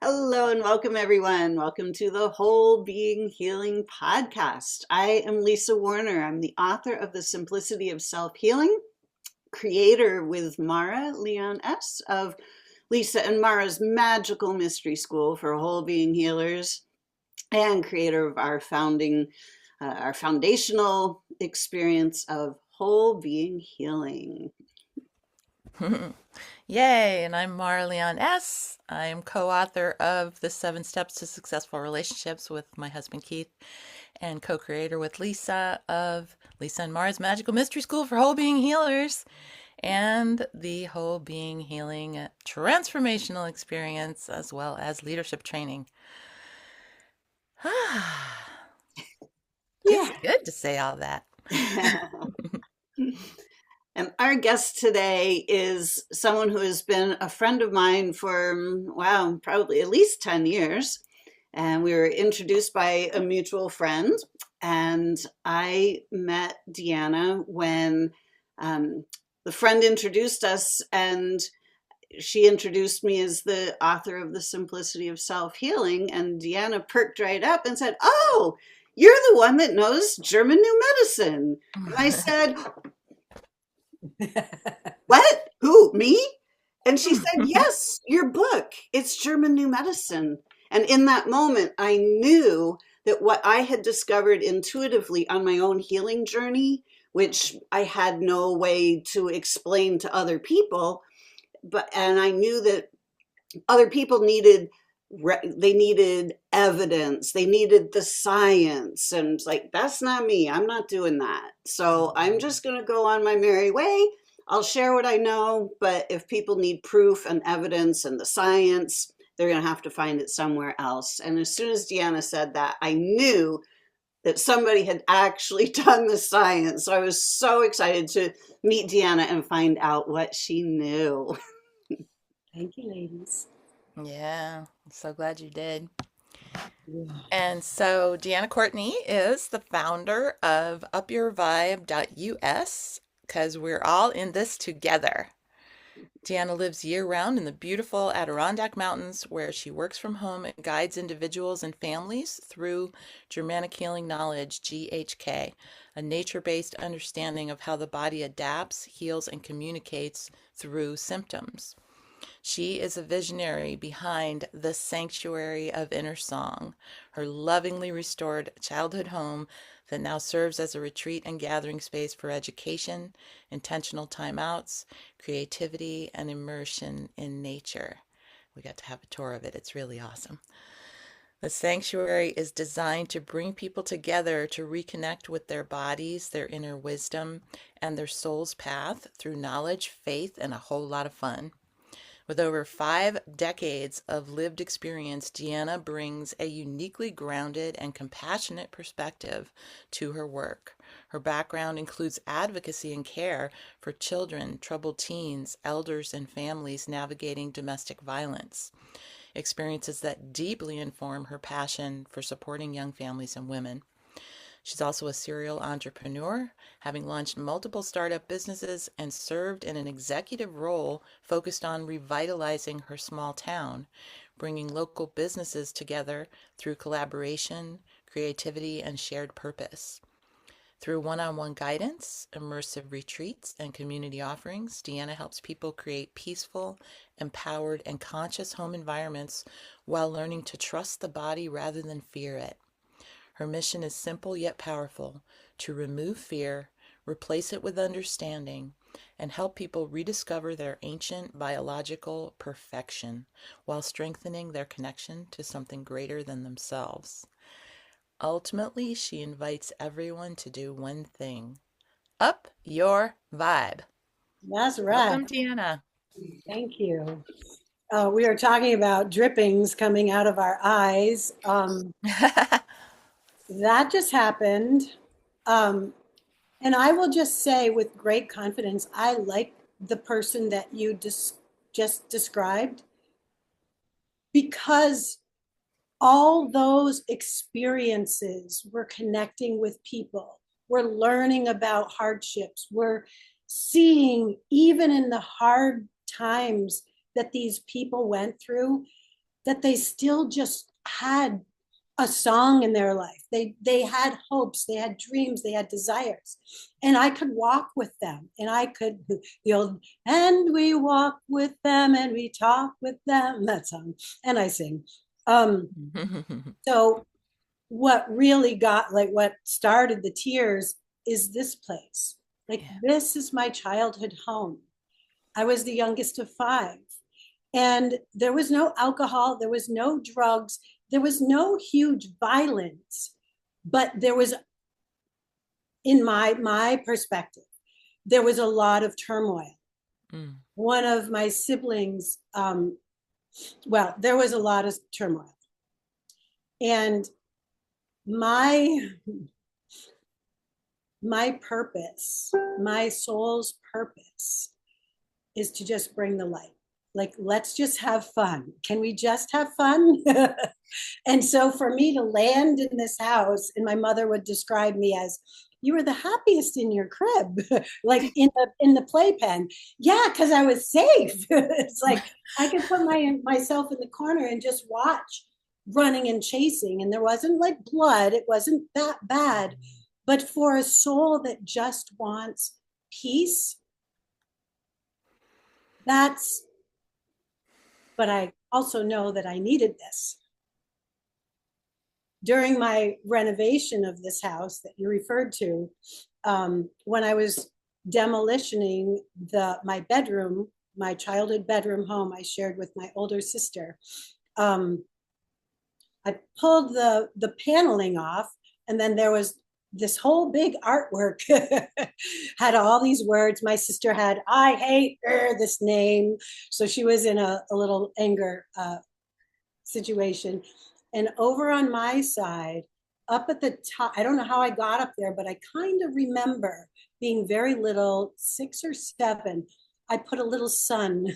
Hello and welcome, everyone. Welcome to the Whole Being Healing podcast. I am Lisa Warner. I'm the author of The Simplicity of Self-Healing, creator with Maura, Leon S. of Lisa and Maura's Magical Mystery School for Whole Being Healers, and creator of our foundational experience of Whole Being Healing. Yay, and I'm Maura Leon S. I am co-author of The 7 Steps to Successful Relationships with my husband Keith and co-creator with Lisa of Lisa and Maura's Magical Mystery School for Whole Being Healers and the Whole Being Healing Transformational Experience as well as leadership training. Yeah. It's good to say all that. And our guest today is someone who has been a friend of mine for, wow, probably at least 10 years. And we were introduced by a mutual friend. And I met Deanna when the friend introduced us, and she introduced me as the author of The Simplicity of Self-Healing. And Deanna perked right up and said, "Oh, you're the one that knows German New Medicine." And I said, "What? Who? Me?" And she said, "Yes, your book. It's German New Medicine." And in that moment, I knew that what I had discovered intuitively on my own healing journey, which I had no way to explain to other people, and I knew that other people needed they needed evidence, they needed the science, and it's like, that's not me. I'm not doing that. So I'm just going to go on my merry way. I'll share what I know, but if people need proof and evidence and the science, they're going to have to find it somewhere else. And as soon as Deanna said that, I knew that somebody had actually done the science. So I was so excited to meet Deanna and find out what she knew. Thank you, ladies. Yeah, I'm so glad you did. Yeah. And so Deanna Courtney is the founder of upyourvibe.us because we're all in this together. Deanna lives year-round in the beautiful Adirondack Mountains where she works from home and guides individuals and families through Germanic Healing Knowledge, GHK, a nature-based understanding of how the body adapts, heals, and communicates through symptoms. She is a visionary behind the Sanctuary of Inner Song, her lovingly restored childhood home that now serves as a retreat and gathering space for education, intentional timeouts, creativity, and immersion in nature. We got to have a tour of it. It's really awesome. The sanctuary is designed to bring people together to reconnect with their bodies, their inner wisdom, and their soul's path through knowledge, faith, and a whole lot of fun. With over 5 decades of lived experience, Deanna brings a uniquely grounded and compassionate perspective to her work. Her background includes advocacy and care for children, troubled teens, elders, and families navigating domestic violence, experiences that deeply inform her passion for supporting young families and women. She's also a serial entrepreneur, having launched multiple startup businesses and served in an executive role focused on revitalizing her small town, bringing local businesses together through collaboration, creativity, and shared purpose. Through one-on-one guidance, immersive retreats, and community offerings, Deanna helps people create peaceful, empowered, and conscious home environments while learning to trust the body rather than fear it. Her mission is simple yet powerful: to remove fear, replace it with understanding, and help people rediscover their ancient biological perfection while strengthening their connection to something greater than themselves. Ultimately, she invites everyone to do one thing: up your vibe. That's right. Welcome, Deanna. Thank you. We are talking about drippings coming out of our eyes. That just happened. And I will just say with great confidence, I like the person that you just described, because all those experiences, we're connecting with people, we're learning about hardships, we're seeing even in the hard times that these people went through, that they still just had a song in their life. They had hopes, they had dreams, they had desires. And I could walk with them, and I could, the old, and we walk with them and we talk with them, that song, and I sing. So what really got, like, what started the tears is this place. Like, Yeah. this is my childhood home. I was the youngest of five. And there was no alcohol, there was no drugs, there was no huge violence, but there was, in my perspective, there was a lot of turmoil. Mm. One of my siblings, well, there was a lot of turmoil. And my purpose, my soul's purpose, is to just bring the light. Like, let's just have fun. Can we just have fun? And so for me to land in this house, and my mother would describe me as, you were the happiest in your crib, like in the playpen. Yeah, because I was safe. It's like I could put myself in the corner and just watch running and chasing. And there wasn't like blood, it wasn't that bad. But for a soul that just wants peace, that's, but I also know that I needed this. During my renovation of this house that you referred to, when I was demolitioning my bedroom, my childhood bedroom home I shared with my older sister, I pulled the paneling off, and then there was this whole big artwork had all these words. My sister had, I hate this name. So she was in a little anger situation. And over on my side, up at the top, I don't know how I got up there, but I kind of remember being very little, 6 or 7. I put a little sun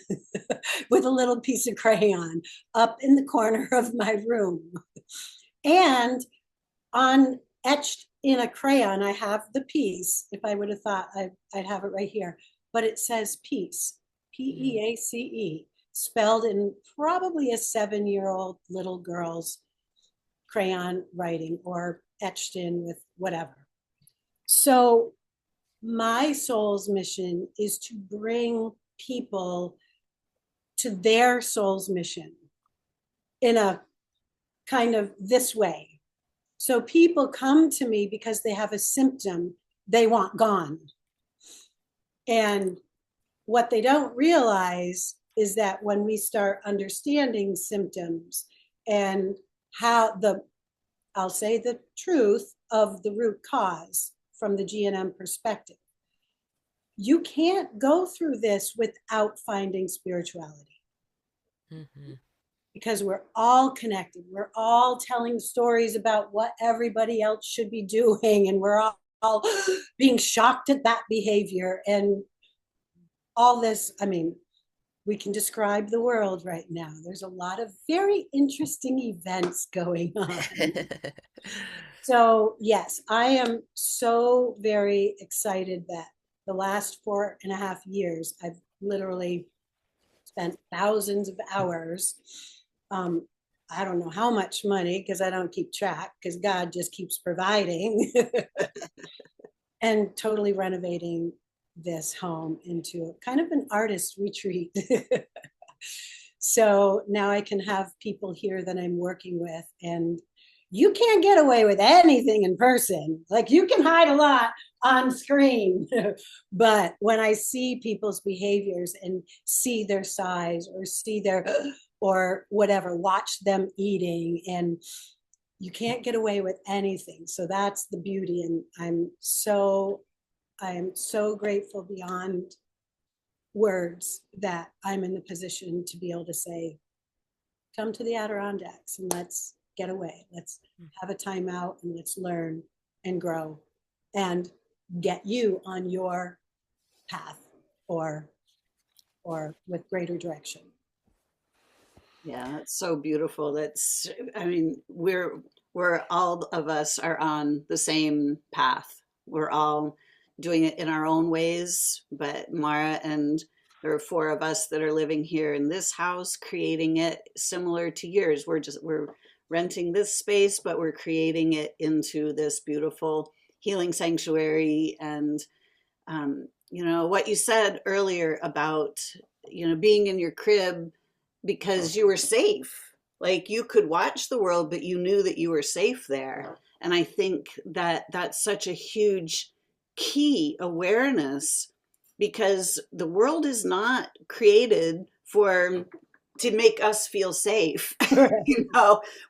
with a little piece of crayon up in the corner of my room. And on etched in a crayon, I have the piece. If I would have thought, I'd have it right here. But it says peace, Peace, spelled in probably a 7-year-old little girl's crayon writing, or etched in with whatever. So my soul's mission is to bring people to their soul's mission in a kind of this way. So people come to me because they have a symptom they want gone. And what they don't realize is that when we start understanding symptoms and how I'll say the truth of the root cause from the G&M perspective, you can't go through this without finding spirituality. Mm-hmm. Because we're all connected. We're all telling stories about what everybody else should be doing, and we're all being shocked at that behavior and all this. I mean, we can describe the world right now. There's a lot of very interesting events going on. So yes, I am so very excited that the last 4.5 years, I've literally spent thousands of hours. I don't know how much money, because I don't keep track, because God just keeps providing, and totally renovating this home into kind of an artist retreat. So now I can have people here that I'm working with, and you can't get away with anything in person. Like, you can hide a lot on screen, but when I see people's behaviors and see their size, or see their, or whatever, watch them eating, and you can't get away with anything. So that's the beauty. And I am so grateful beyond words that I'm in the position to be able to say, come to the Adirondacks and let's get away. Let's have a timeout, and let's learn and grow and get you on your path, or with greater direction. Yeah, that's so beautiful. That's, I mean, we're all of us are on the same path. We're all doing it in our own ways, but Maura and There are four of us that are living here in this house, creating it similar to yours. We're renting this space, but we're creating it into this beautiful healing sanctuary. And what you said earlier about, being in your crib because you were safe. Like you could watch the world, but you knew that you were safe there. And I think that that's such a huge key awareness, because the world is not created to make us feel safe.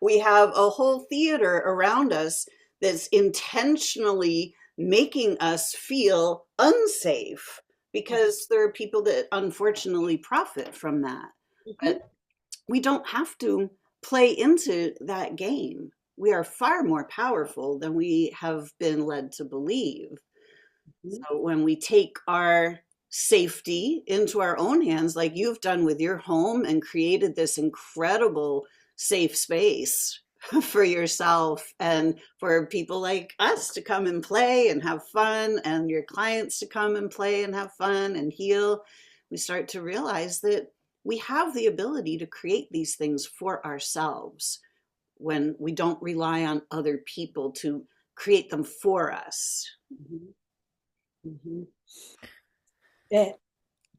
We have a whole theater around us that's intentionally making us feel unsafe, because there are people that unfortunately profit from that. But we don't have to play into that game. We are far more powerful than we have been led to believe. So when we take our safety into our own hands, like you've done with your home and created this incredible safe space for yourself and for people like us to come and play and have fun, and your clients to come and play and have fun and heal, we start to realize that we have the ability to create these things for ourselves when we don't rely on other people to create them for us. It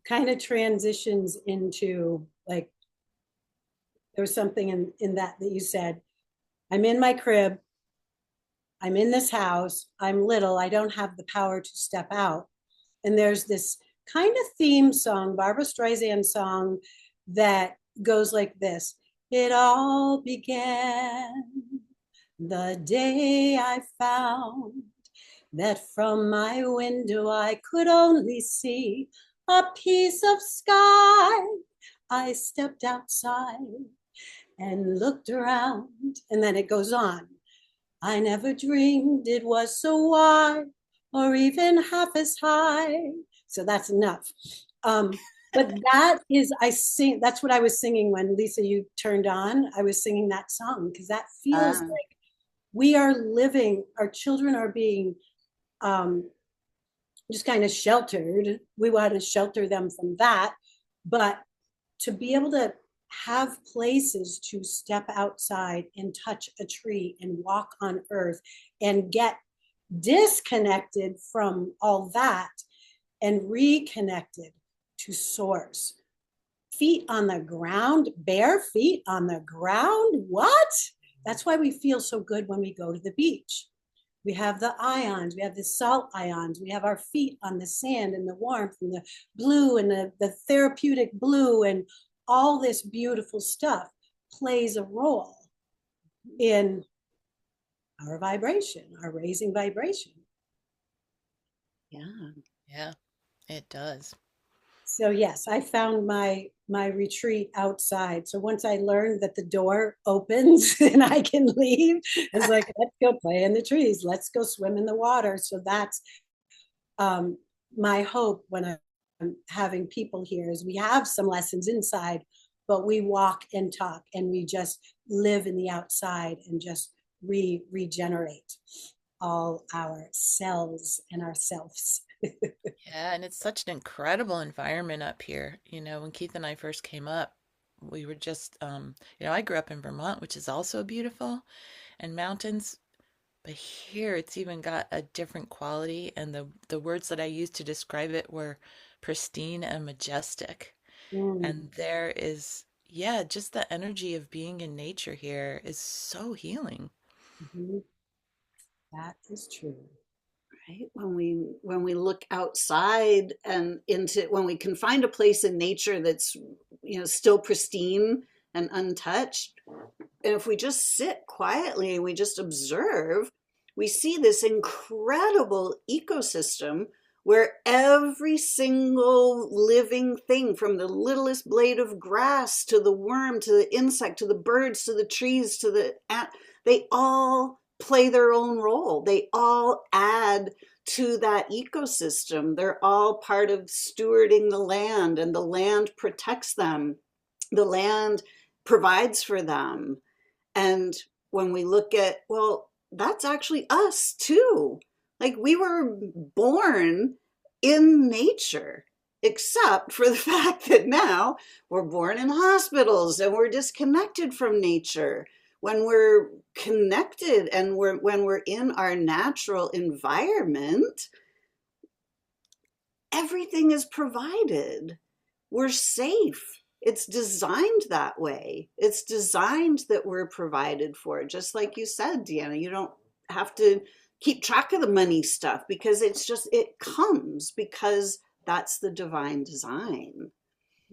kind of transitions into, like, there was something in that you said, I'm in my crib, I'm in this house, I'm little, I don't have the power to step out. And there's this kind of theme song, Barbara Streisand song, that goes like this. It all began the day I found that from my window I could only see a piece of sky. I stepped outside and looked around, and then it goes on. I never dreamed it was so wide or even half as high. So that's enough. But that is, that's what I was singing when, Lisa, you turned on. I was singing that song because that feels like we are living, our children are being just kind of sheltered. We want to shelter them from that. But to be able to have places to step outside and touch a tree and walk on earth and get disconnected from all that and reconnected to source. Feet on the ground, bare feet on the ground. What? That's why we feel so good when we go to the beach. We have the ions, we have the salt ions, we have our feet on the sand and the warmth and the blue and the therapeutic blue, and all this beautiful stuff plays a role in our vibration, our raising vibration. Yeah, it does. So yes, I found my retreat outside. So once I learned that the door opens and I can leave, it's like, let's go play in the trees. Let's go swim in the water. So that's my hope when I'm having people here, is we have some lessons inside, but we walk and talk and we just live in the outside and just regenerate all our cells and ourselves. Yeah, and it's such an incredible environment up here. When Keith and I first came up, we were just, I grew up in Vermont, which is also beautiful and mountains, but here it's even got a different quality. And the words that I used to describe it were pristine and majestic. And there is, just the energy of being in nature here is so healing. That is true. Right? When we look outside and when we can find a place in nature that's still pristine and untouched, and if we just sit quietly and we just observe, we see this incredible ecosystem where every single living thing, from the littlest blade of grass to the worm to the insect to the birds to the trees to the they all play their own role. They all add to that ecosystem. They're all part of stewarding the land, and the land protects them. The land provides for them. And when we look at, well, that's actually us too. Like, we were born in nature. except for the fact that now we're born in hospitals and we're disconnected from nature. When we're connected and when we're in our natural environment, everything is provided. We're safe. It's designed that way. It's designed that we're provided for. Just like you said, Deanna, you don't have to keep track of the money stuff because it comes because that's the divine design.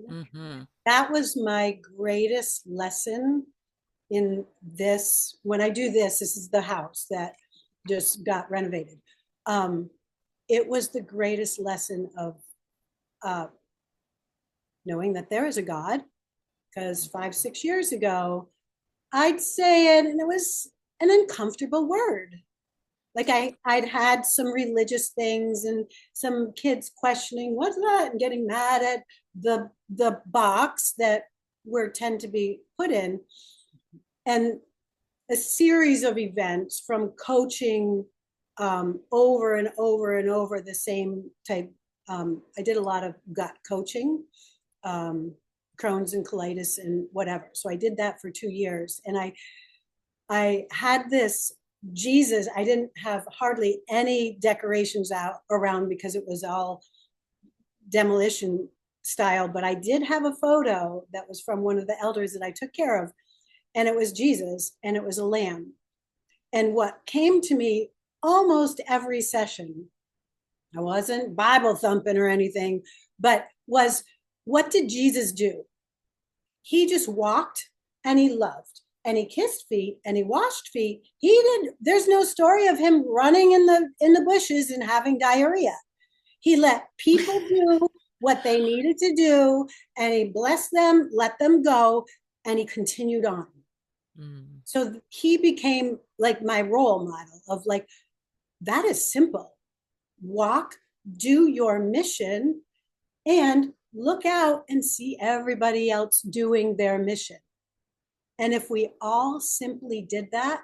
Mm-hmm. That was my greatest lesson in this. When I do this is the house that just got renovated. It was the greatest lesson of knowing that there is a God, because 5-6 years ago, I'd say it and it was an uncomfortable word. Like I'd had some religious things and some kids questioning what's that and getting mad at the box that we're tend to be put in. And a series of events from coaching over and over and over the same type. I did a lot of gut coaching, Crohn's and colitis and whatever. So I did that for 2 years. And I had this Jesus. I didn't have hardly any decorations out around because it was all demolition style. But I did have a photo that was from one of the elders that I took care of. And it was Jesus and it was a lamb. And what came to me almost every session, I wasn't Bible thumping or anything, but was, what did Jesus do? He just walked and he loved and he kissed feet and he washed feet. There's no story of him running in the bushes and having diarrhea. He let people do what they needed to do and he blessed them, let them go, and he continued on. So he became like my role model of like, that is simple. Walk, do your mission, and look out and see everybody else doing their mission. And if we all simply did that,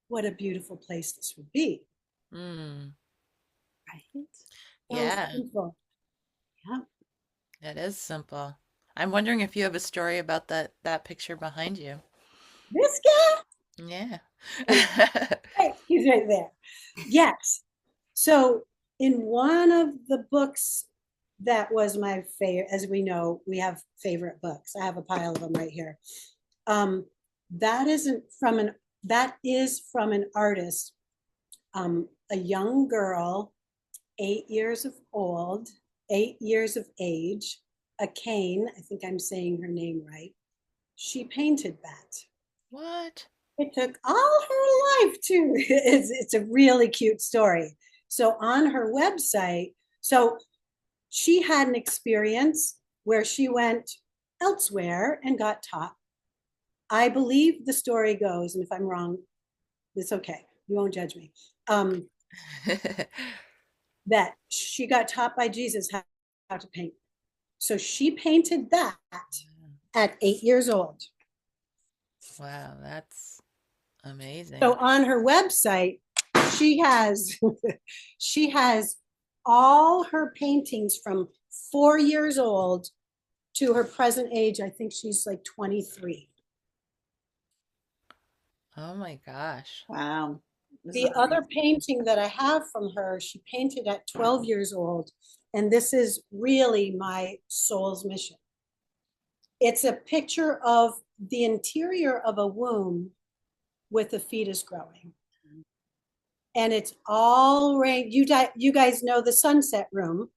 what a beautiful place this would be. Mm. Right? Yeah. Simple. Yeah. It is simple. I'm wondering if you have a story about that picture behind you. This guy? Yeah. Hey, he's right there. Yes. So in one of the books that was my favorite, as we know, we have favorite books. I have a pile of them right here. That is from an artist, a young girl, 8 years of age, a cane. I think I'm saying her name right. She painted that. What? It took all her life to. It's a really cute story. So on her website, so she had an experience where she went elsewhere and got taught. I believe the story goes, and if I'm wrong, it's okay. You won't judge me. That she got taught by Jesus how to paint. So she painted that at 8 years old. Wow, that's amazing. So on her website, she has she has all her paintings from 4 years old to her present age. I think she's like 23. Oh my gosh. Wow. The other painting that I have from her, she painted at 12 years old. And this is really my soul's mission. It's a picture of the interior of a womb with a fetus growing. And it's all rain. You guys know the sunset room,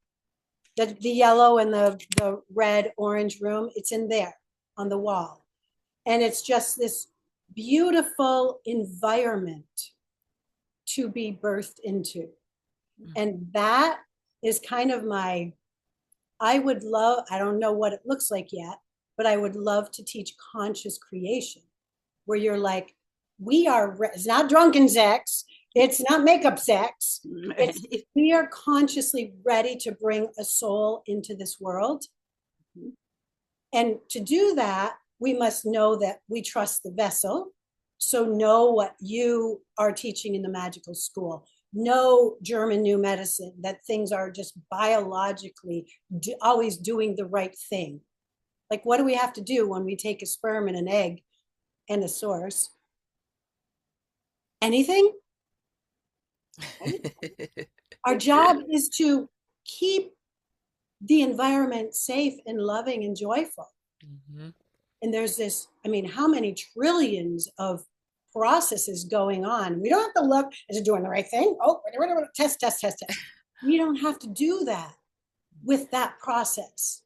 the yellow and the red, orange room. It's in there on the wall. And it's just this beautiful environment to be birthed into. And that is kind of I don't know what it looks like yet, but I would love to teach conscious creation, where you're like, it's not drunken sex, it's not makeup sex, we are consciously ready to bring a soul into this world. And to do that, we must know that we trust the vessel. So know what you are teaching in the magical school. no German new medicine, that things are just biologically always doing the right thing. Like, what do we have to do when we take a sperm and an egg and a source? Anything? Our job is to keep the environment safe and loving and joyful. Mhm. And there's this, I mean, how many trillions of processes going on? We don't have to look, is it doing the right thing? Oh, test, test, test, test. We don't have to do that with that process.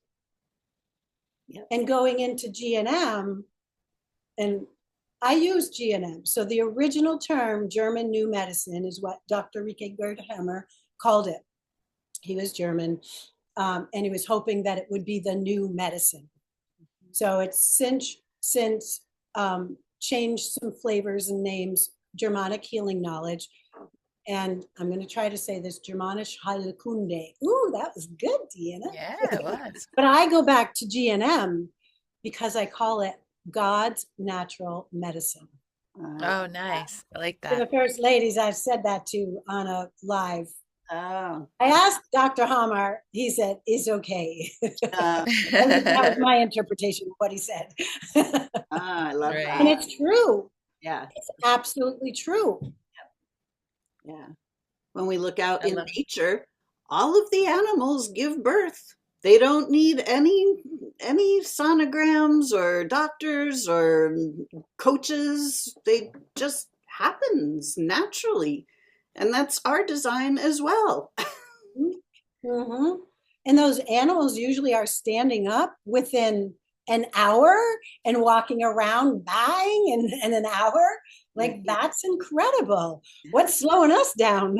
Yep. And going into GNM, and I use GNM. So the original term, German New Medicine, is what Dr. Rike Gerdhammer called it. He was German, and he was hoping that it would be the new medicine. So it's since changed some flavors and names, Germanic healing knowledge. And I'm going to try to say this, Germanisch Heilkunde. Ooh, that was good, Deanna. Yeah, it was. But I go back to GNM because I call it God's natural medicine. Oh, nice. I like To the that. first ladies I've said that to on a live. Oh, I asked Dr. Hamar, he said, it's okay. uh, That was my interpretation of what he said. I love Right. And that. it's true. Yeah, It's absolutely true. yeah. When we look out I in love nature, all of the animals give birth. They don't need any sonograms or doctors or coaches. They just happens naturally. And that's our design as well. Mm-hmm. And those animals usually are standing up within an hour and walking around buying in an hour. Like, that's incredible. What's slowing us down?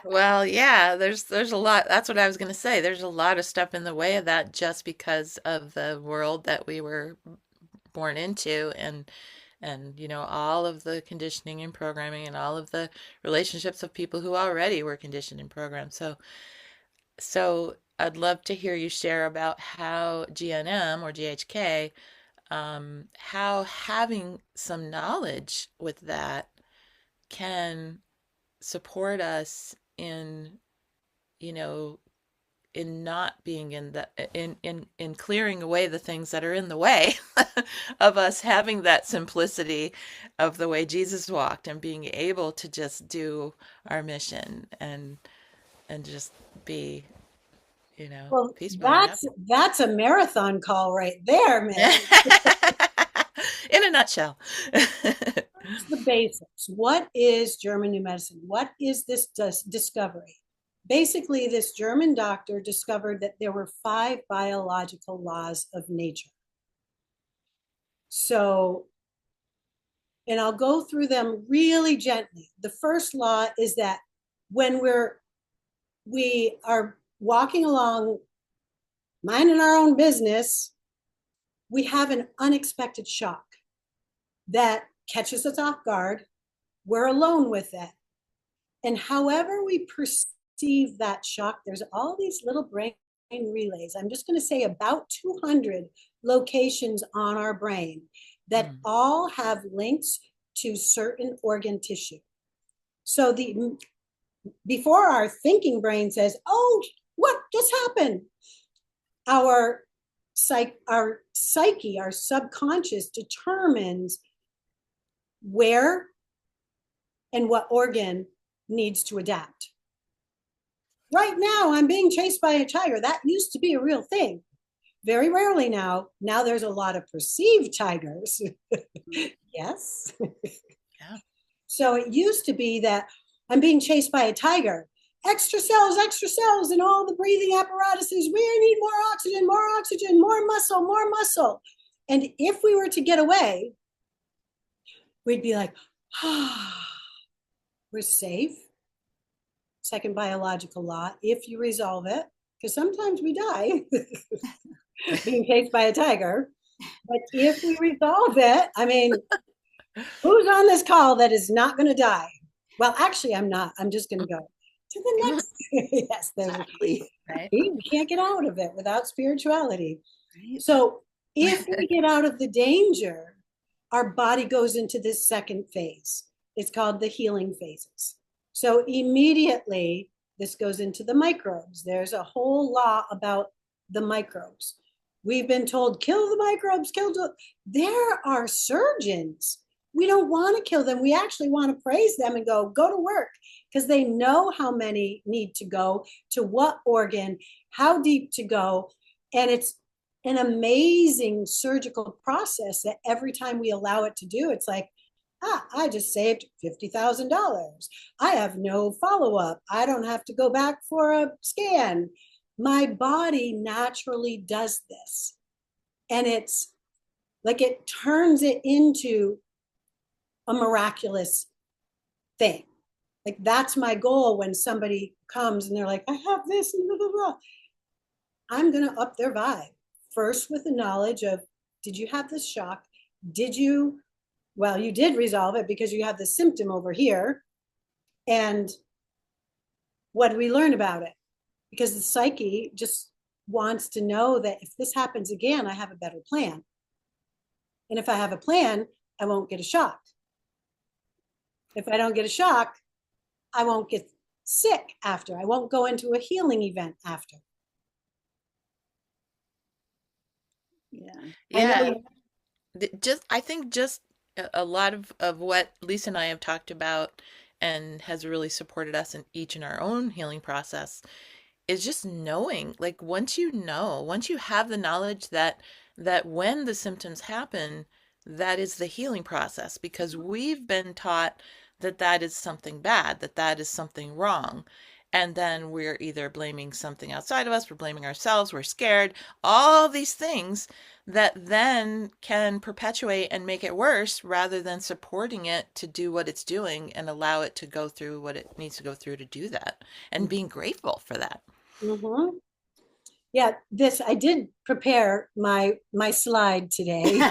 Well, yeah, there's a lot. That's what I was going to say. There's a lot of stuff in the way of that just because of the world that we were born into and all of the conditioning and programming and all of the relationships of people who already were conditioned and programmed. So I'd love to hear you share about how GNM or GHK, how having some knowledge with that can support us in, you know, in not being in the in clearing away the things that are in the way of us having that simplicity of the way Jesus walked and being able to just do our mission and just be, Well, peaceful and that's a marathon call right there, man. happy. In a nutshell. It's the basics. What is German New Medicine? What is this discovery? Basically, this German doctor discovered that there were 5 biological laws of nature. So, and I'll go through them really gently. The first law is that when we are walking along, minding our own business, we have an unexpected shock that catches us off guard. We're alone with it. And however we perceive that shock, there's all these little brain relays. I'm just going to say about 200 locations on our brain that all have links to certain organ tissue. So before our thinking brain says, oh, what just happened? Our psyche, our subconscious determines where and what organ needs to adapt. Right now, I'm being chased by a tiger. That used to be a real thing. Very rarely now. Now there's a lot of perceived tigers. Yes. Yeah. So it used to be that I'm being chased by a tiger. Extra cells in all the breathing apparatuses. We need more oxygen, more muscle. And if we were to get away, we'd be like, we're safe. Second biological law, if you resolve it, because sometimes we die being chased by a tiger. But if we resolve it, I mean, who's on this call that is not going to die? Well, actually, I'm not. I'm just going to go to the next. Yes, Exactly. Right. we can't get out of it without spirituality. So if we get out of the danger, our body goes into this second phase. It's called the healing phases. So immediately, this goes into the microbes. There's a whole law about the microbes. We've been told, kill the microbes, kill the. There are surgeons. We don't want to kill them. We actually want to praise them and go to work, because they know how many need to go to what organ, how deep to go. And it's an amazing surgical process that every time we allow it to do, it's like, I just saved $50,000. I have no follow up. I don't have to go back for a scan. My body naturally does this. And it's like it turns it into a miraculous thing. Like that's my goal when somebody comes and they're like, I have this and blah, blah, blah. I'm going to up their vibe. First with the knowledge of, did you have this shock? Did you, well, you did resolve it because you have the symptom over here. And what do we learn about it? Because the psyche just wants to know that if this happens again, I have a better plan. And if I have a plan, I won't get a shock. If I don't get a shock, I won't get sick after. I won't go into a healing event after. Yeah. I think just a lot of what Lisa and I have talked about and has really supported us in each in our own healing process is just knowing, like once you know, once you have the knowledge that when the symptoms happen, that is the healing process, because we've been taught that that is something bad, that that is something wrong. And then we're either blaming something outside of us, we're blaming ourselves, we're scared, all these things that then can perpetuate and make it worse rather than supporting it to do what it's doing and allow it to go through what it needs to go through to do that and being grateful for that. Mm-hmm. Yeah, this I did prepare my slide today.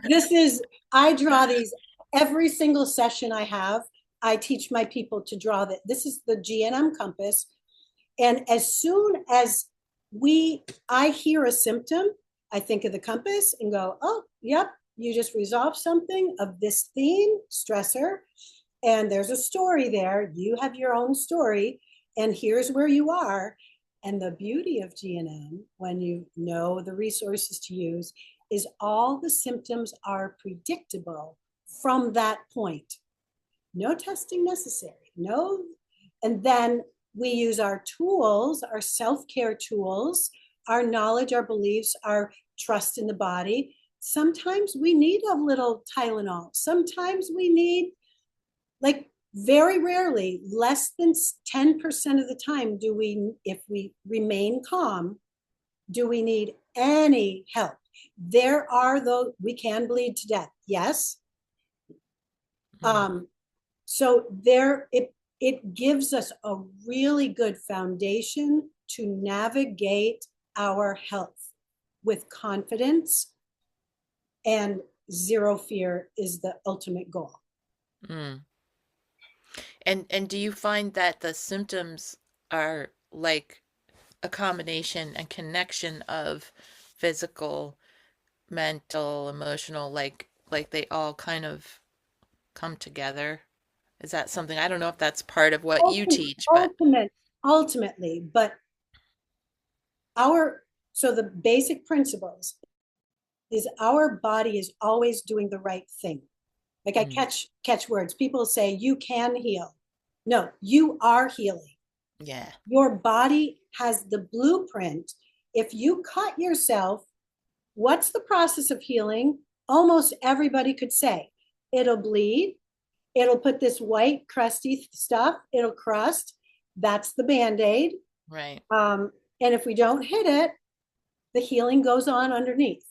This is, I draw these every single session I have. I teach my people to draw that. This is the GNM compass. And as soon as I hear a symptom, I think of the compass and go, oh, yep, you just resolved something of this theme, stressor. And there's a story there. You have your own story. And here's where you are. And the beauty of GNM, when you know the resources to use, is all the symptoms are predictable from that point. No testing necessary. No. And then we use our tools, our self-care tools, our knowledge, our beliefs, our trust in the body. Sometimes we need a little Tylenol. Sometimes we need, like, very rarely, less than 10% of the time do we, if we remain calm, do we need any help. There are those, we can bleed to death. Yes. So there, it gives us a really good foundation to navigate our health with confidence, and zero fear is the ultimate goal. Mm. And do you find that the symptoms are like a combination and connection of physical, mental, emotional, like they all kind of come together? Is that something, I don't know if that's part of what you teach, but Ultimately, but so the basic principles is our body is always doing the right thing. Like I catch words. People say you can heal. No, you are healing. Yeah. Your body has the blueprint. If you cut yourself, what's the process of healing? Almost everybody could say it'll bleed. It'll put this white crusty stuff. It'll crust. That's the Band-Aid. Right. And if we don't hit it, the healing goes on underneath.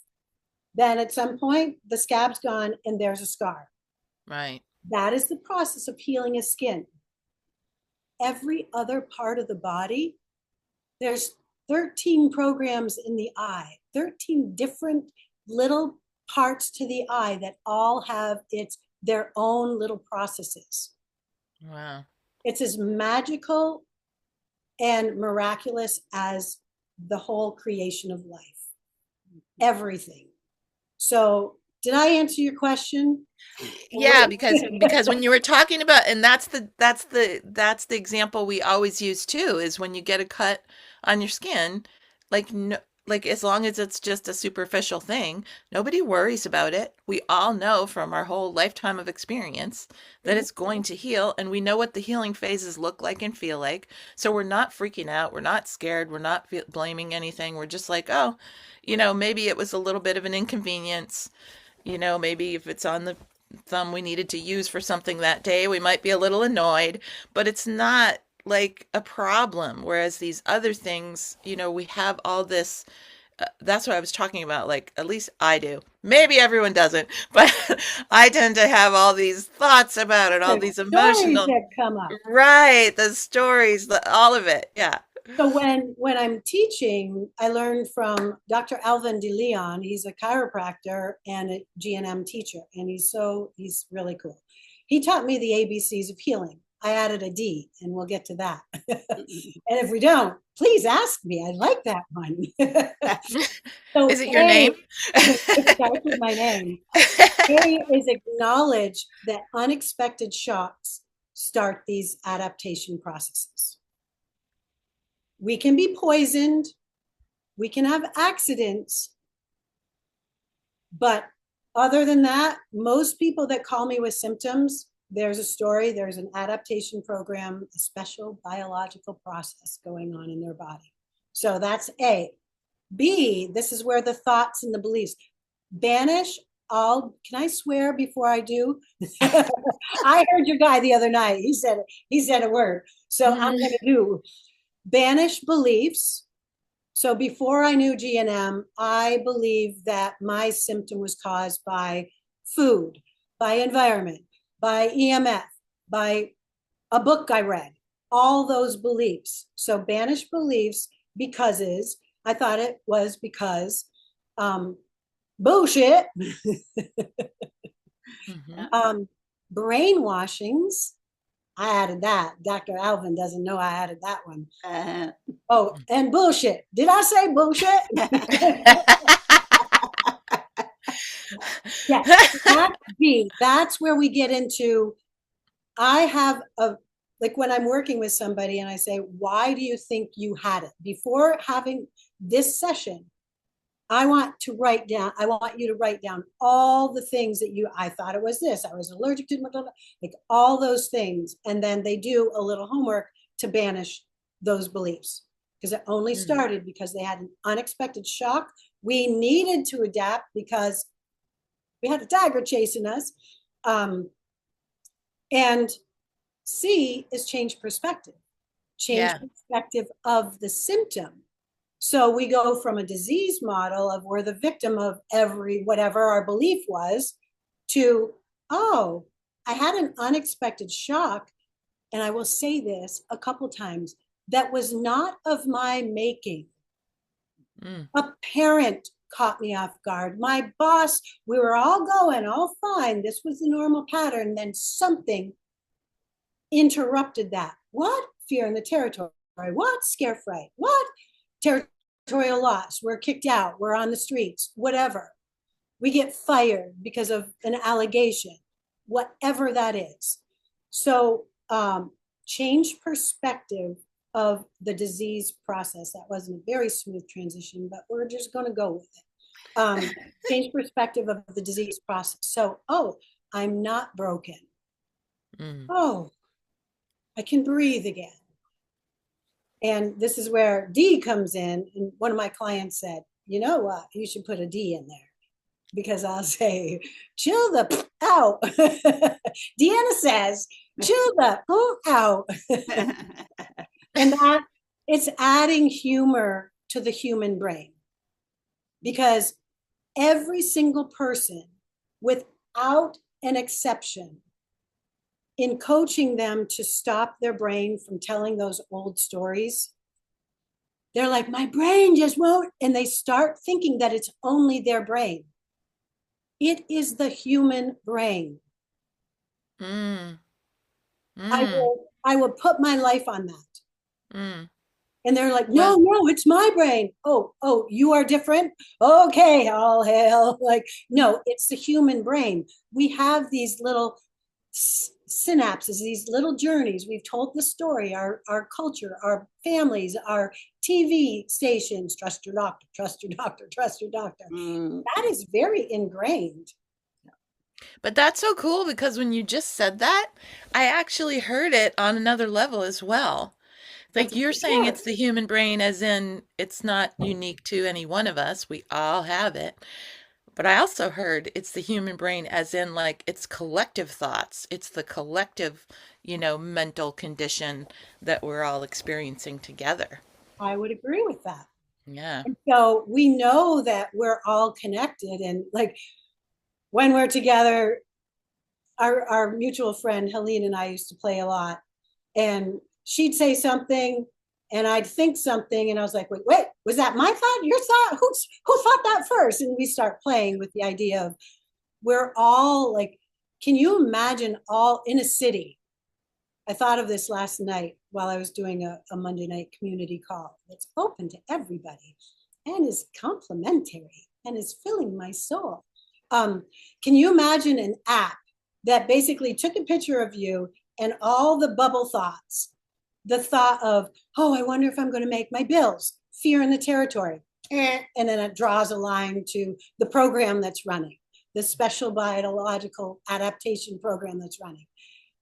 Then at some point, the scab's gone and there's a scar. Right. That is the process of healing a skin. Every other part of the body, there's 13 programs in the eye, 13 different little parts to the eye that all have their own little processes. Wow. It's as magical and miraculous as the whole creation of life. Everything. So Did I answer your question? Yeah, because when you were talking about, and that's the example we always use too, is when you get a cut on your skin, like no, like as long as it's just a superficial thing, nobody worries about it. We all know from our whole lifetime of experience that it's going to heal, and we know what the healing phases look like and feel like. So we're not freaking out, we're not scared, we're not blaming anything. We're just like, oh, maybe it was a little bit of an inconvenience. Maybe if it's on the thumb we needed to use for something that day, we might be a little annoyed, but it's not like a problem. Whereas these other things, we have all this. That's what I was talking about. Like, at least I do. Maybe everyone doesn't, but I tend to have all these thoughts about it, all The these stories emotional, that come up. right? The stories, all of it. Yeah. So when I'm teaching, I learned from Dr. Alvin De Leon. He's a chiropractor and a GNM teacher, and he's really cool. He taught me the ABCs of healing. I added a D, and we'll get to that. And if we don't, please ask me. I like that one. So Is it your A, name? it starts with my name. A is acknowledge that unexpected shocks start these adaptation processes. We can be poisoned, we can have accidents, but other than that, most people that call me with symptoms, there's a story, there's an adaptation program, a special biological process going on in their body. So that's A. B, this is where the thoughts and the beliefs. Banish all, can I swear before I do? I heard your guy the other night. He said a word. So I'm gonna do banish beliefs. So before I knew GNM, I believed that my symptom was caused by food, by environment, by EMF, by a book I read, all those beliefs. So banish beliefs because I thought it was because bullshit, brainwashings. I added that. Dr. Alvin doesn't know I added that one. Oh, and bullshit. Did I say bullshit? Yeah, that's B. That's where we get into. I have like when I'm working with somebody and I say, why do you think you had it? Before having this session, I want you to write down all the things that I thought it was this, I was allergic to, like all those things. And then they do a little homework to banish those beliefs because it only started because they had an unexpected shock. We needed to adapt because we had a tiger chasing us. And C is change perspective of the symptom. So we go from a disease model of we're the victim of every whatever our belief was to, oh, I had an unexpected shock. And I will say this a couple times, that was not of my making. A parent caught me off guard. My boss, we were all going all fine. This was the normal pattern. Then something interrupted that. What? Fear in the territory. What? Scare fright. What? Territorial loss. We're kicked out. We're on the streets. Whatever. We get fired because of an allegation. Whatever that is. So change perspective of the disease process. That wasn't a very smooth transition, but we're just going to go with it. Change perspective of the disease process. So, oh, I'm not broken. Oh, I can breathe again. And this is where D comes in. And one of my clients said, you know what? You should put a D in there. Because I'll say, chill the out. Deanna says, chill the out. And that it's adding humor to the human brain. Because every single person, without an exception, in coaching them to stop their brain from telling those old stories, they're like, my brain just won't. And they start thinking that it's only their brain. It is the human brain. I will put my life on that. And they're like, Well, no, it's my brain. Oh, you are different. Okay, all hail. Like, no, it's the human brain. We have these little synapses, these little journeys. We've told the story, our culture, our families, our TV stations, trust your doctor, trust your doctor, trust your doctor. Mm. That is very ingrained. but that's so cool because when you just said that, I actually heard it on another level as well. That's Like you're saying yeah. it's the human brain, as in it's not unique to any one of us. We all have it. But I also heard it's the human brain, as in like it's collective thoughts. It's the collective, mental condition that we're all experiencing together. I would agree with that. Yeah. And so we know that we're all connected. And like when we're together, our mutual friend Helene and I used to play a lot. And she'd say something and I'd think something. And I was like, wait, was that my thought? Your thought? Who thought that first? And we start playing with the idea of we're all like, can you imagine all in a city? I thought of this last night while I was doing a Monday night community call that's open to everybody and is complimentary and is filling my soul. Can you imagine an app that basically took a picture of you and all the bubble thoughts? The thought of, oh, I wonder if I'm going to make my bills, fear in the territory. And then it draws a line to the program that's running, the special biological adaptation program that's running.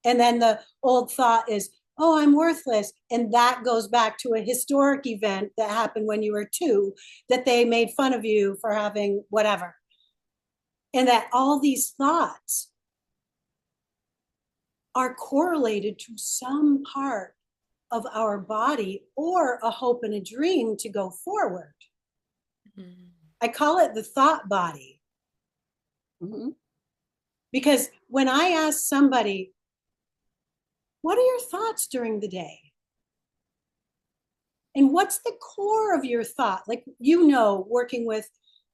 And then the old thought is, oh, I'm worthless. And that goes back to a historic event that happened when you were 2, that they made fun of you for having whatever. And that all these thoughts are correlated to some part of our body or a hope and a dream to go forward. Mm-hmm. I call it the thought body. Mm-hmm. Because when I ask somebody, what are your thoughts during the day? And what's the core of your thought? Like, working with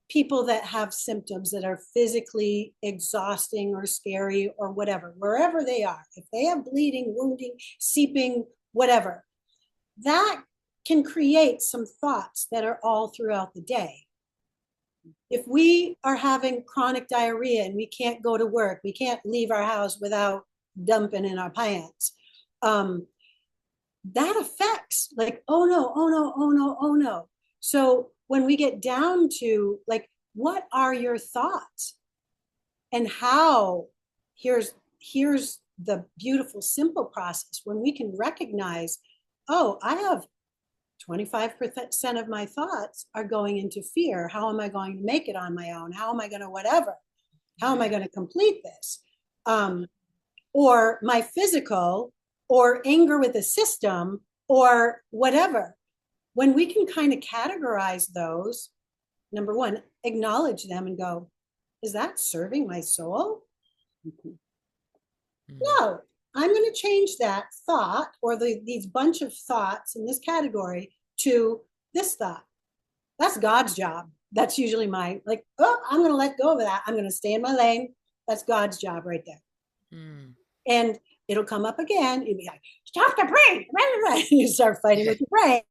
people that have symptoms that are physically exhausting or scary or whatever, wherever they are, if they have bleeding, wounding, seeping, whatever, that can create some thoughts that are all throughout the day. If we are having chronic diarrhea and we can't go to work, we can't leave our house without dumping in our pants, that affects like, oh no, oh no, oh no, oh no. So when we get down to like, what are your thoughts and how, here's the beautiful, simple process when we can recognize, oh, I have 25% of my thoughts are going into fear. How am I going to make it on my own? How am I going to whatever? How am I going to complete this? Or my physical, or anger with the system, or whatever. When we can kind of categorize those, number one, acknowledge them and go, is that serving my soul? Mm-hmm. No, I'm going to change that thought or these bunch of thoughts in this category to this thought. That's God's job. That's usually my, like, oh, I'm going to let go of that. I'm going to stay in my lane. That's God's job right there. Mm. And it'll come up again. You'll be like, stop the brain. You start fighting with the brain.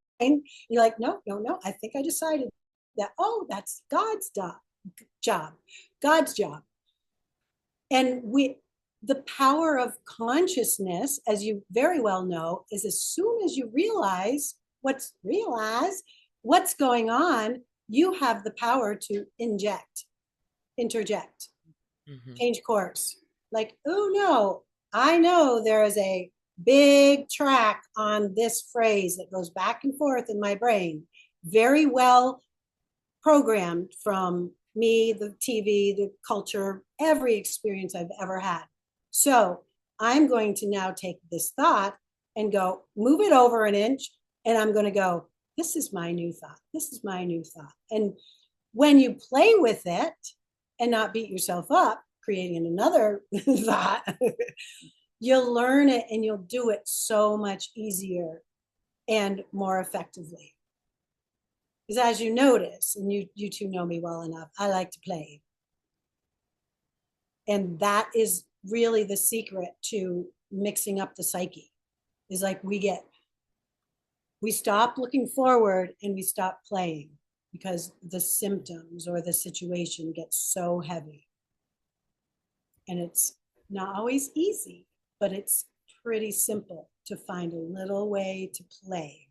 You're like, no. I think I decided that, oh, that's God's job. God's job. And the power of consciousness, as you very well know, is as soon as you realize what's going on, you have the power to interject, mm-hmm. Change course. Like, oh no, I know there is a big track on this phrase that goes back and forth in my brain, very well programmed from me, the TV, the culture, every experience I've ever had. So I'm going to now take this thought and go move it over an inch. And I'm going to go, this is my new thought. This is my new thought. And when you play with it and not beat yourself up, creating another thought, you'll learn it and you'll do it so much easier and more effectively. Because as you notice, and you two know me well enough, I like to play. And that is really the secret to mixing up the psyche, is like we get we stop looking forward and we stop playing because the symptoms or the situation gets so heavy. And it's not always easy, but it's pretty simple to find a little way to play.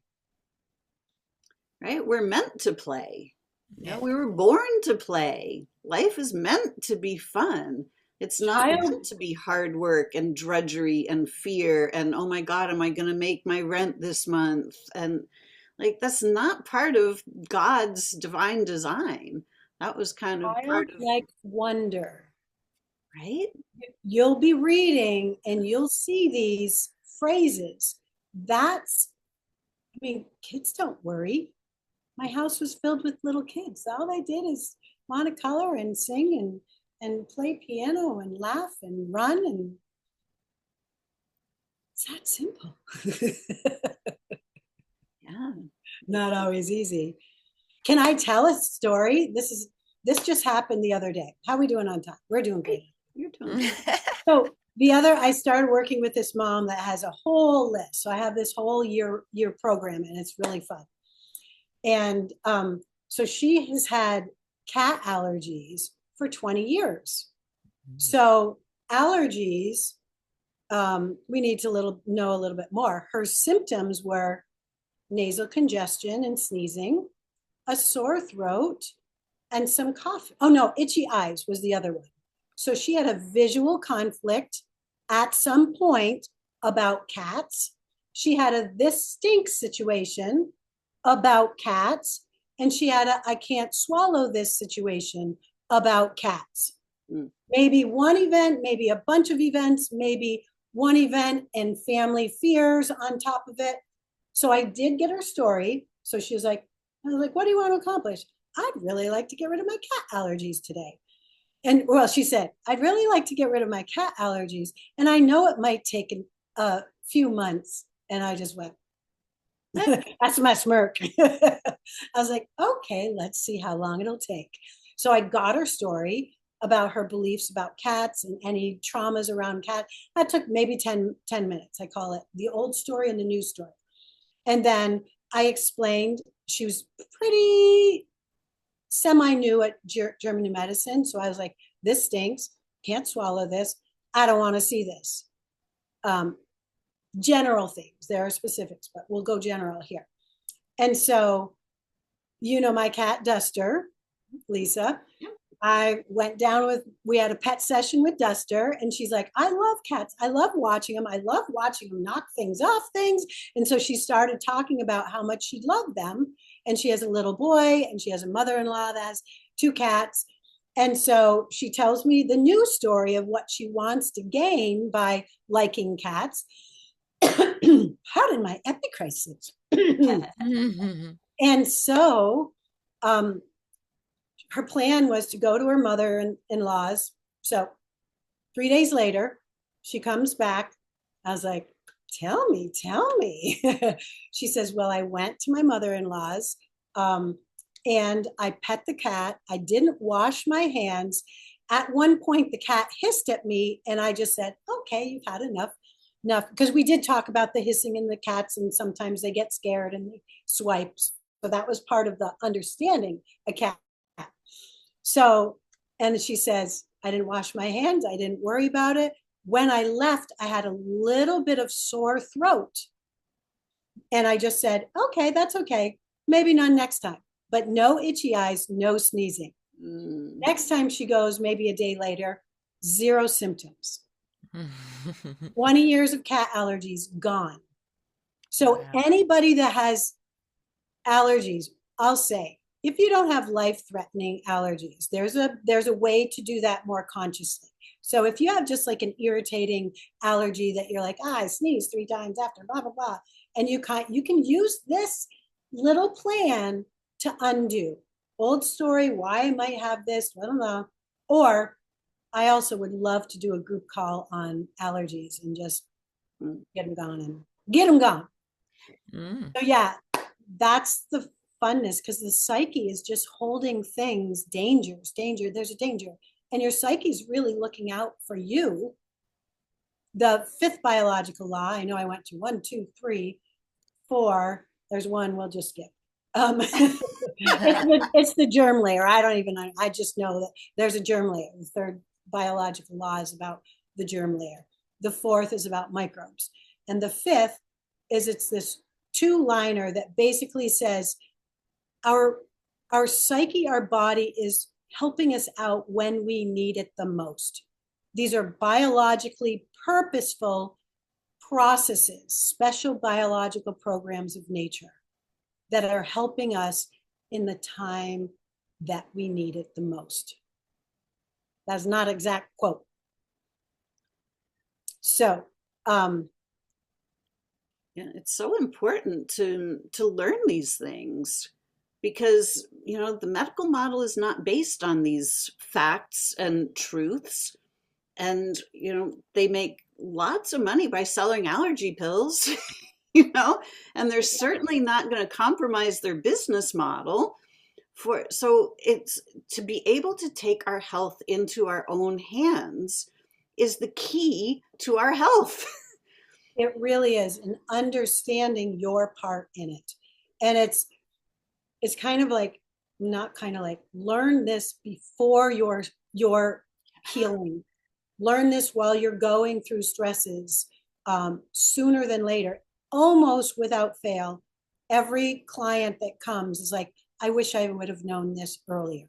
Right? We're meant to play. Yeah. We were born to play. Life is meant to be fun. It's not meant to be hard work and drudgery and fear and, oh my God, am I going to make my rent this month? And like, that's not part of God's divine design. That was kind of part of, Childlike wonder. right? You'll be reading and you'll see these phrases. That's, I mean, kids don't worry. My house was filled with little kids. All they did is want to color and sing and play piano and laugh and run, and it's that simple. Yeah. Not always easy. Can I tell a story? This just happened the other day. How are we doing on time? We're doing great. You're doing good. So I started working with this mom that has a whole list. So I have this whole year program, and it's really fun. And so she has had cat allergies for 20 years. So allergies, we need to know a little bit more. Her symptoms were nasal congestion and sneezing, a sore throat, and some cough. Oh no, itchy eyes was the other one. So she had a visual conflict at some point about cats. She had a this stinks situation about cats, and she had a I can't swallow this situation about cats. Maybe one event, maybe a bunch of events, maybe one event and family fears on top of it. So I did get her story. So she was like, I was like, what do you want to accomplish? I'd really like to get rid of my cat allergies today. And well, she said, I'd really like to get rid of my cat allergies. And I know it might take a few months. And I just went, that's my smirk. I was like, okay, let's see how long it'll take. So I got her story about her beliefs about cats and any traumas around cats. That took maybe 10 minutes. I call it the old story and the new story. And then I explained, she was pretty semi-new at German New Medicine. So I was like, this stinks, can't swallow this. I don't want to see this. General things, there are specifics, but we'll go general here. And so, my cat Duster, Lisa, I went down we had a pet session with Duster, and she's like, I love cats. I love watching them. I love watching them knock things off things. And so she started talking about how much she loved them. And she has a little boy, and she has a mother-in-law that has 2 cats. And so she tells me the new story of what she wants to gain by liking cats. Pardon my epicrisis. And so her plan was to go to her mother-in-law's. So 3 days later, she comes back. I was like, tell me. She says, well, I went to my mother-in-law's and I pet the cat. I didn't wash my hands. At one point, the cat hissed at me, and I just said, okay, you've had enough, because we did talk about the hissing in the cats, and sometimes they get scared and they swipe. So that was part of the understanding a cat. So, and she says, I didn't wash my hands. I didn't worry about it. When I left, I had a little bit of sore throat. And I just said, okay, that's okay. Maybe none next time. But no itchy eyes, no sneezing. Next time she goes, maybe a day later, 0 symptoms. 20 years of cat allergies gone. So anybody that has allergies, I'll say, if you don't have life-threatening allergies, there's a way to do that more consciously. So if you have just like an irritating allergy that you're like, I sneeze 3 times after, blah, blah, blah, and you can use this little plan to undo. Old story, why I might have this, I don't know. Or I also would love to do a group call on allergies and just get them gone. So yeah, that's the funness, because the psyche is just holding things, danger, there's a danger. And your psyche is really looking out for you. The 5th biological law, I know I went to 1, 2, 3, 4, There's one we'll just skip. It's the germ layer. I don't even know. I just know that there's a germ layer. The third biological law is about the germ layer. The fourth is about microbes. And the fifth is it's this two-liner that basically says our psyche, our body is helping us out when we need it the most. These are biologically purposeful processes, special biological programs of nature that are helping us in the time that we need it the most. That's not exact quote. So, yeah, it's so important to learn these things because, you know, the medical model is not based on these facts and truths. And, you know, they make lots of money by selling allergy pills, you know, and they're certainly not going to compromise their business model. So it's to be able to take our health into our own hands is the key to our health. it really is, and understanding your part in it. And it's kind of like, not kind of like, learn this before your healing. Learn this while you're going through stresses, sooner than later, almost without fail. Every client that comes is like, I wish I would have known this earlier.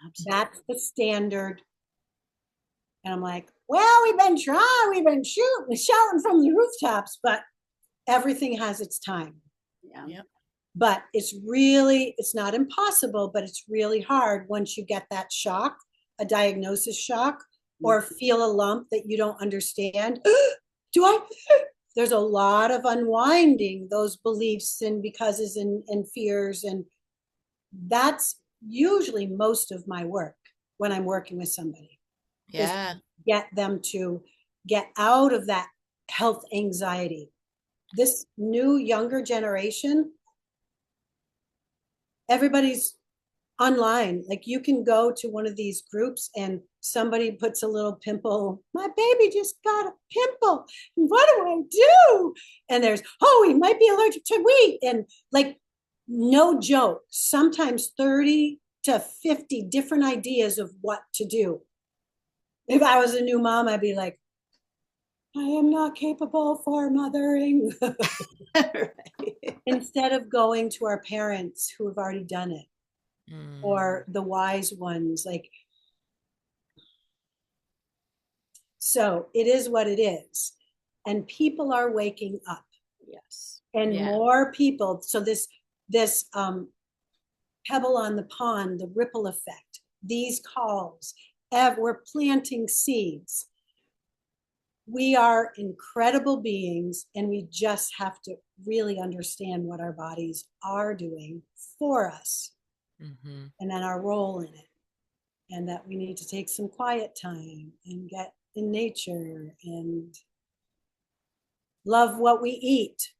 Absolutely. That's the standard. And I'm like, well, we've been trying, we've been shouting from the rooftops, but everything has its time. Yeah. But it's not impossible, but it's really hard once you get that shock, a diagnosis shock, or feel a lump that you don't understand. There's a lot of unwinding those beliefs and becauses and fears. And that's usually most of my work when I'm working with somebody. Yeah. Get them to get out of that health anxiety. This new younger generation, everybody's online. Like, you can go to one of these groups and somebody puts a little pimple. My baby just got a pimple. What do I do? And there's, he might be allergic to wheat. And like, no joke, sometimes 30 to 50 different ideas of what to do. If I was a new mom, I'd be like, I am not capable for mothering. Right. Instead of going to our parents who have already done it. Or the wise ones, like, so it is what it is, and people are waking up. Yes. And more people. So this pebble on the pond, the ripple effect, these calls, we're planting seeds. We are incredible beings, and we just have to really understand what our bodies are doing for us. Mm-hmm. And then our role in it, and that we need to take some quiet time and get in nature and love what we eat.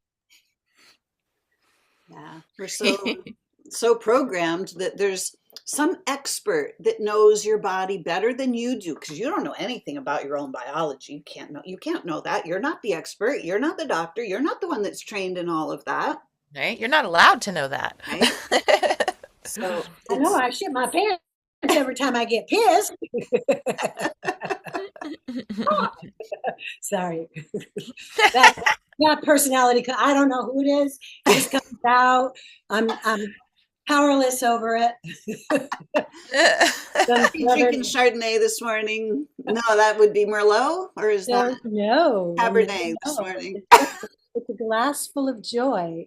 Yeah, we're so programmed that there's some expert that knows your body better than you do, because you don't know anything about your own biology. You can't know that. You're not the expert. You're not the doctor. You're not the one that's trained in all of that. Right? You're not allowed to know that. Right? So I know I shit my pants every time I get pissed. Sorry. that personality, I don't know who it is. It just comes out. I'm powerless over it. Drinking Chardonnay this morning. No, that would be Merlot, or is that Cabernet this morning? It's a glass full of joy.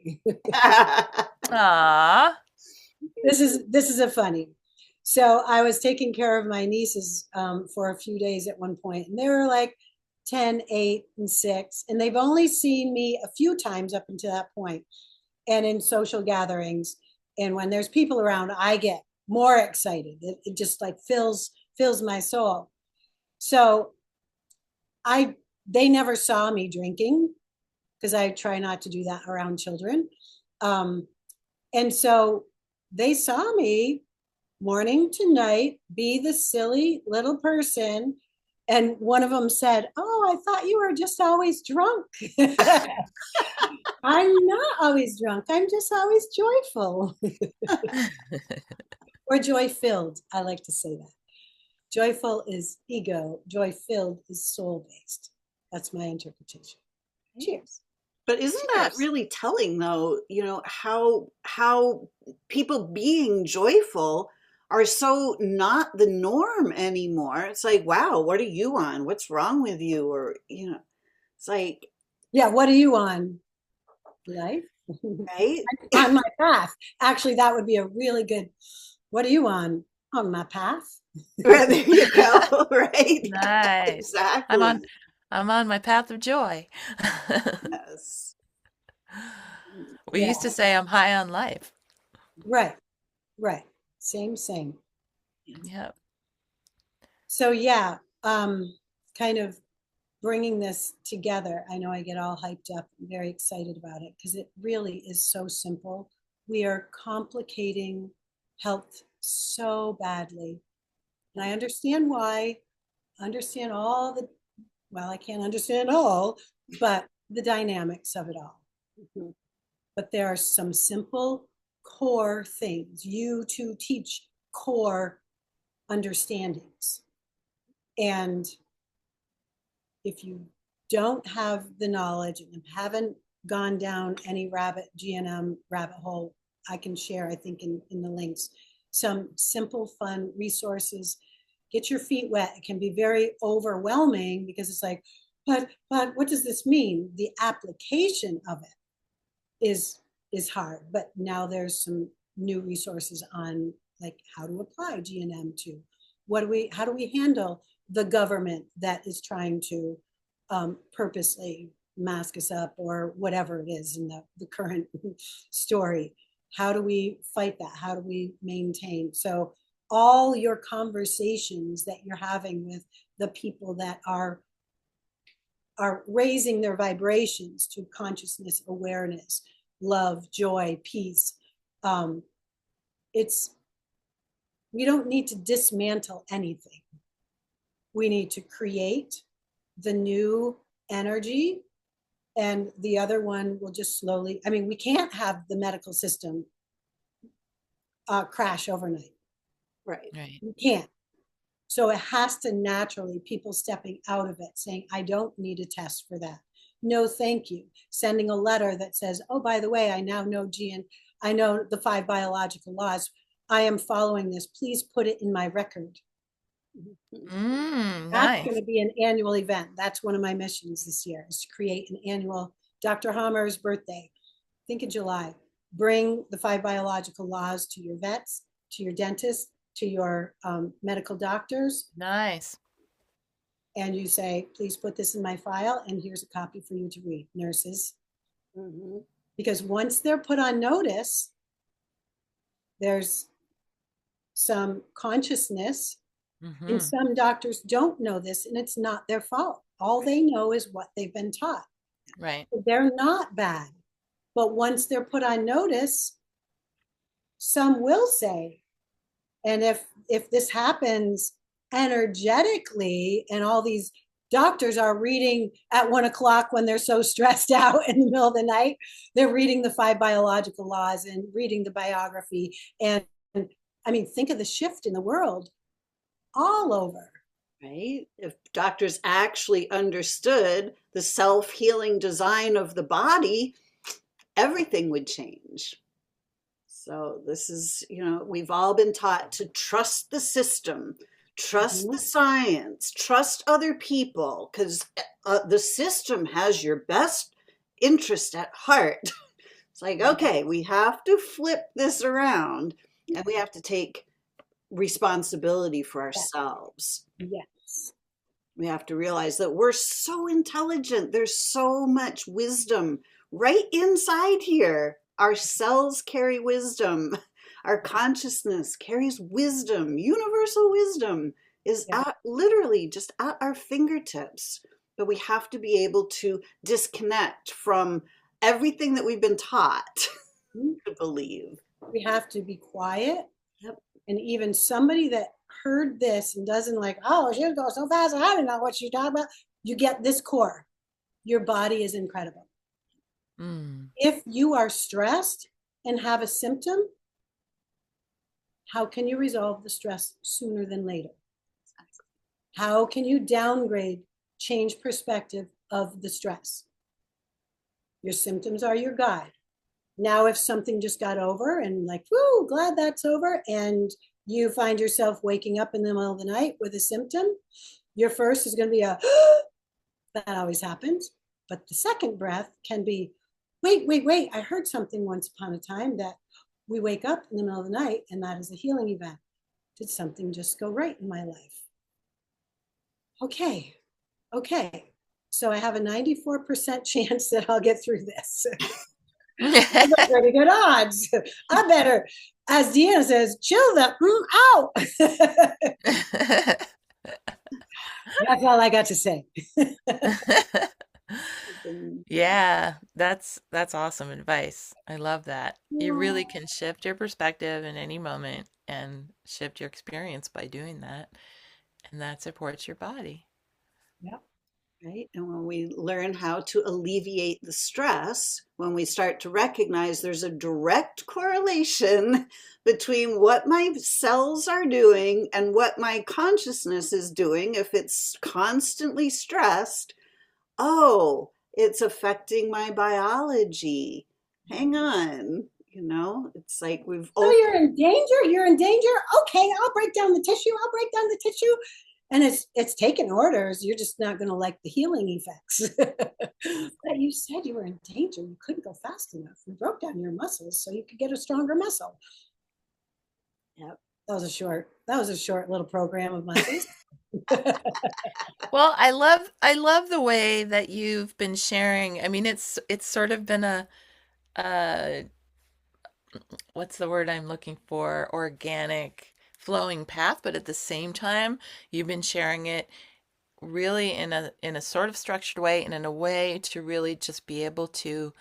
Aww. This is a funny. So I was taking care of my nieces for a few days at one point, and they were like 10, 8, and 6, and they've only seen me a few times up until that point, and in social gatherings. And when there's people around, I get more excited. It just like fills my soul. So they never saw me drinking, because I try not to do that around children. And so they saw me morning to night be the silly little person. And one of them said, "Oh, I thought you were just always drunk." I'm not always drunk. I'm just always joyful or joy filled. I like to say that. Joyful is ego, joy filled is soul based. That's my interpretation. Cheers. But isn't that Cheers. really telling though, how people being joyful are so not the norm anymore. It's like, wow, what are you on? What's wrong with you? Or, it's like, Yeah, what are you on? Life? right? On my path. Actually, that would be a really good. What are you on? On my path. Right, there you go, right? Nice. I'm on Exactly. I'm on my path of joy. Yes. We Yeah, used to say I'm high on life. right, right. Same, same. Yep. So yeah, kind of bringing this together. I know I get all hyped up and very excited about it because it really is so simple. We are complicating health so badly. And I understand why, understand all the, well, I can't understand all, but the dynamics of it all. Mhm. But there are some simple core things. You to teach core understandings. And if you don't have the knowledge and haven't gone down any GNM rabbit hole, I can share, I think, in the links, some simple, fun resources. Get your feet wet. It can be very overwhelming because it's like, but what does this mean? The application of it is hard. But now there's some new resources on like how to apply GNM to how do we handle the government that is trying to purposely mask us up or whatever it is in the current story. How do we fight that? How do we maintain? So all your conversations that you're having with the people that are raising their vibrations to consciousness, awareness, love, joy, peace. It's we don't need to dismantle anything. We need to create the new energy, and the other one will just slowly. I mean, we can't have the medical system crash overnight. Right. Right. We can't. So it has to naturally, people stepping out of it, saying, I don't need a test for that. No, thank you. Sending a letter that says, oh, by the way, I now know I know the 5 biological laws. I am following this. Please put it in my record. That's going Nice. to be an annual event. That's one of my missions this year is to create an annual Dr. Hammer's birthday. Think of July. Bring the 5 biological laws to your vets, to your dentists, to your medical doctors, Nice. and you say, please put this in my file, and here's a copy for you to read, nurses. Mm-hmm. Because once they're put on notice, there's some consciousness, and Mm-hmm. some doctors don't know this, and it's not their fault. All they know is what they've been taught. Right. They're not bad. But once they're put on notice, some will say, and if this happens energetically and all these doctors are reading at 1 o'clock when they're so stressed out in the middle of the night, they're reading the 5 biological laws and reading the biography. And I mean, think of the shift in the world all over. Right? If doctors actually understood the self-healing design of the body, everything would change. So this is, we've all been taught to trust the system, trust Mhm. the science, trust other people, because the system has your best interest at heart. It's like, okay, we have to flip this around and we have to take responsibility for Yeah. ourselves. Yes. We have to realize that we're so intelligent. There's so much wisdom right inside here. Our cells carry wisdom. Our consciousness carries wisdom. Universal wisdom is Yeah. literally just at our fingertips. But we have to be able to disconnect from everything that we've been taught to believe. We have to be quiet. Yep. And even somebody that heard this and doesn't like, oh, she's going so fast, I don't know what she's talking about. You get this core. Your body is incredible. Mm. If you are stressed and have a symptom, how can you resolve the stress sooner than later? How can you downgrade, change perspective of the stress? Your symptoms are your guide. Now, if something just got over and like, whoo, glad that's over, and you find yourself waking up in the middle of the night with a symptom, your first is going to be a, that always happens. But the second breath can be, wait, I heard something once upon a time that we wake up in the middle of the night and that is a healing event. Did something just go right in my life? Okay. So I have a 94% chance that I'll get through this. Those are pretty good odds. I better, as Deanna says, chill the out. That's all I got to say. Yeah, that's awesome advice. I love that. You really can shift your perspective in any moment and shift your experience by doing that, and that supports your body. Yep. Right? And when we learn how to alleviate the stress, when we start to recognize there's a direct correlation between what my cells are doing and what my consciousness is doing, if it's constantly stressed, oh, it's affecting my biology. Hang on. It's like we've Oh, opened. you're in danger. You're in danger. Okay, I'll break down the tissue. And it's taking orders. You're just not going to like the healing effects. But you said you were in danger. You couldn't go fast enough. We broke down your muscles so you could get a stronger muscle. Yep. That was a short little program of muscles. Well, I love the way that you've been sharing. I mean, it's sort of been a what's the word I'm looking for? Organic flowing path, but at the same time, you've been sharing it really in a sort of structured way and in a way to really just be able to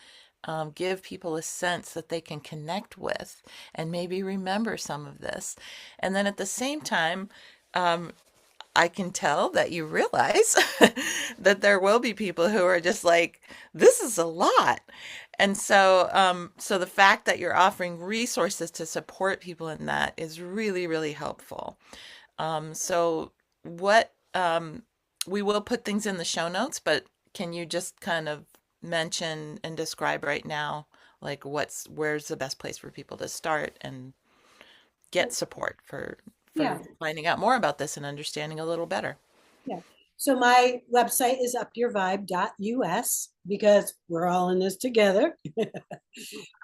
give people a sense that they can connect with and maybe remember some of this. And then at the same time, um, I can tell that you realize that there will be people who are just like, this is a lot. And so the fact that you're offering resources to support people in that is really, really helpful. So what we will put things in the show notes, but can you just kind of mention and describe right now, like where's the best place for people to start and get support for Yeah. finding out more about this and understanding a little better? Yeah. So my website is upyourvibe.us because we're all in this together.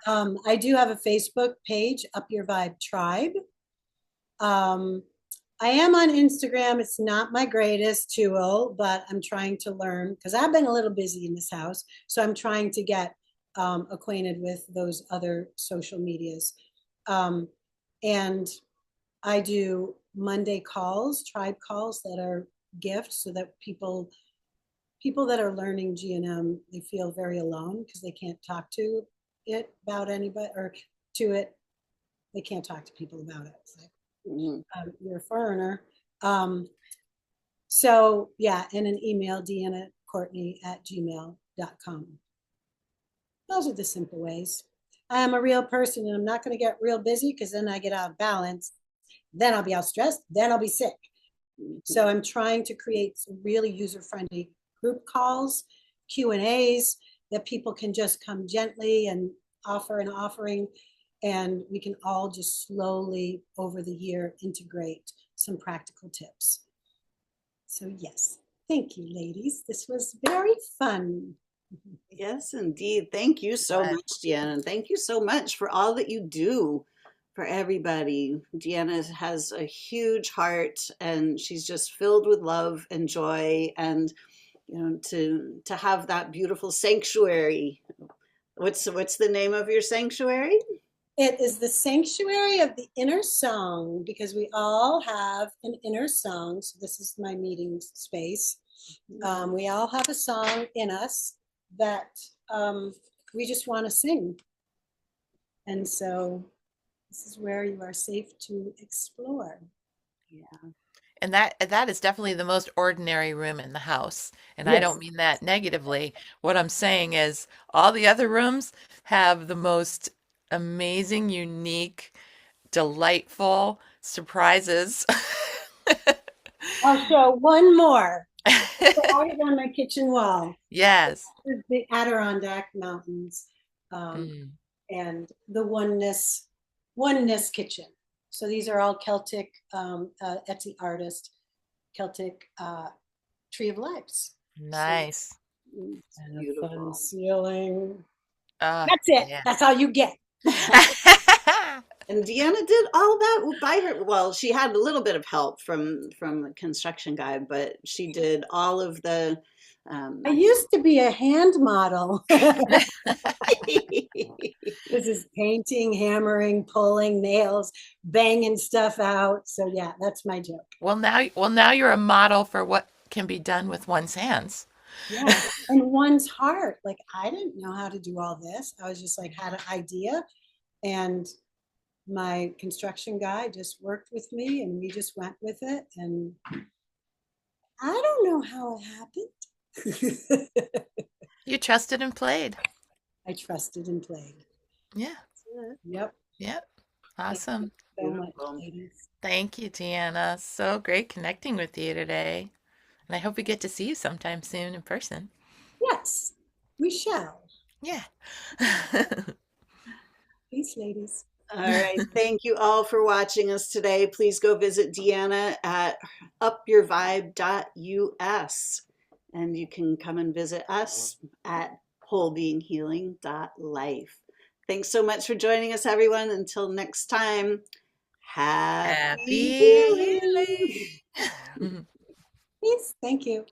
I do have a Facebook page, Up Your Vibe Tribe. I am on Instagram. It's not my greatest tool, but I'm trying to learn because I've been a little busy in this house. So I'm trying to get acquainted with those other social medias. And I do Monday calls, tribe calls that are gifts so that people that are learning GNM, they feel very alone because they can't talk to it about anybody or to it. They can't talk to people about it. It's like, you're a foreigner. So yeah, and an email, Deanna Courtney at gmail.com. Those are the simple ways. I am a real person and I'm not going to get real busy because then I get out of balance. Then I'll be out stressed. Then I'll be sick. So I'm trying to create some really user-friendly group calls, Q&As that people can just come gently and offer an offering. And we can all just slowly over the year integrate some practical tips. So yes, thank you, ladies. This was very fun. Yes, indeed. Thank you so But much, Deanna. And thank you so much for all that you do for everybody. Deanna has a huge heart and she's just filled with love and joy and to have that beautiful sanctuary. What's the name of your sanctuary? It is the sanctuary of the inner song because we all have an inner song. So this is my meeting space. We all have a song in us that we just want to sing. And so this is where you are safe to explore. Yeah. And that is definitely the most ordinary room in the house. And I don't Yes. mean that negatively. What I'm saying is all the other rooms have the most amazing, unique, delightful surprises. I'll show one more. I have on my kitchen wall. Yes. This is the Adirondack Mountains, um, Mm, and the Oneness Kitchen. So these are all Celtic, Etsy artist, Celtic Tree of Lives. So nice. and a fun Beautiful. ceiling. Uh, That's it. yeah. That's all you get. And Deanna did all that by her. Well, she had a little bit of help from a construction guy, but she did all of the. I Um, used to be a hand model. This is painting, hammering, pulling nails, banging stuff out. So yeah, that's my joke. Well now you're a model for what can be done with one's hands. Yeah. And one's heart. Like I didn't know how to do all this. I was just like had an idea, and my construction guy just worked with me and we just went with it. And I don't know how it happened. You trusted and played. I trusted and played. Yeah. Yep. Yeah. Thank you Awesome. so much, Beautiful. ladies. Thank you, Deanna. So great connecting with you today. And I hope we get to see you sometime soon in person. Yes, we shall. Yeah. Peace, ladies. All right. Thank you all for watching us today. Please go visit Deanna at upyourvibe.us. And you can come and visit us at wholebeinghealing.life. Thanks so much for joining us, everyone. Until next time, happy Happy healing. healing. Peace. Thank you.